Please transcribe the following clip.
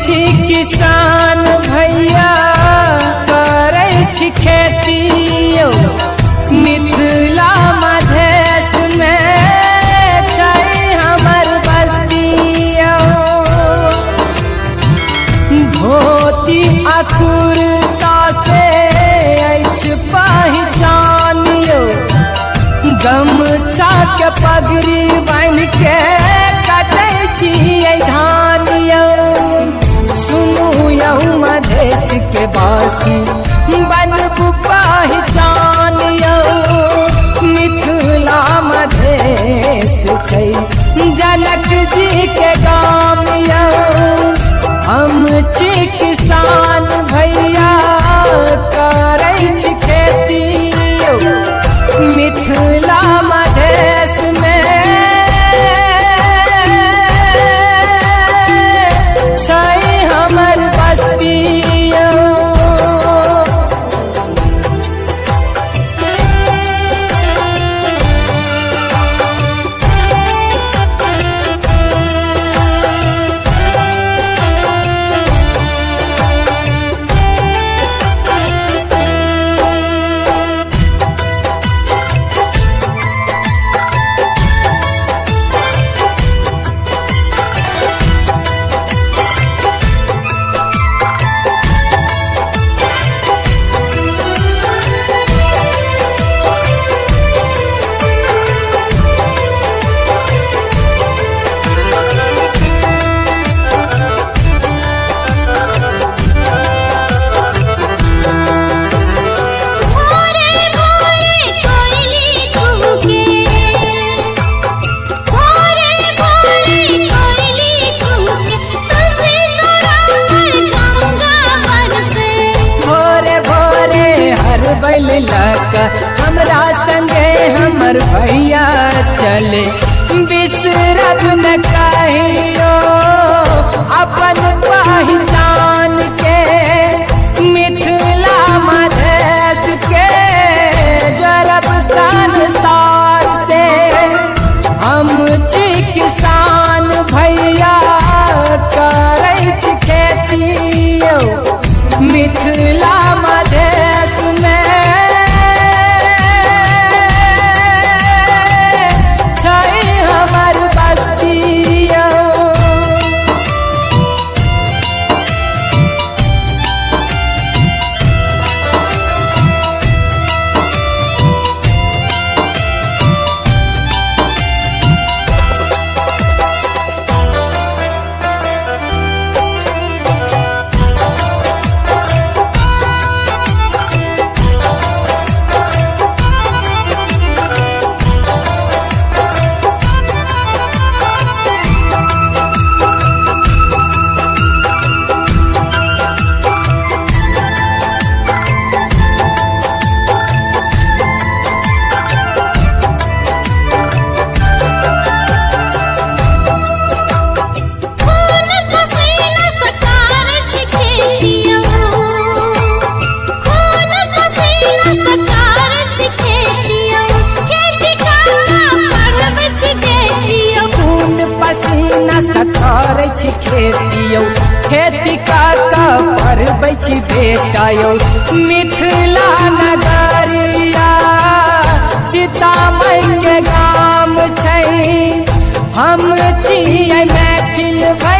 छी किसान भैया करै छी खेती यौ मिथिला मधेश में छै हमर बस्ती यौ। धोती अकुरता से अछि पहचान यौ गमछा के पगड़ी बान्हि के कटै छियै धान यौ। सुनू यौ मधेश के बासी बनबू पहचान यौ मिथिला मधेश छै जनक जी के गाम यौ। हम छी किसान भैया करै छी खेती यौ मिथिला मधेश में छै हमर बस्ती यौ। बैल लक हमरा संगे हमर भैया चले बिसरब न कहियो अपन पहचान के मिथिला मधेश के जरब संसार से। हम छी किसान भैया करै छी खेती यौ मिथिला मधेश में हमर बस्ती यौ। खेती यौ खेती का करबै छी बेटा यौ मिथिला नगरिया सीतामढ़ी के गाम छै। हम छियै मैथिल भैया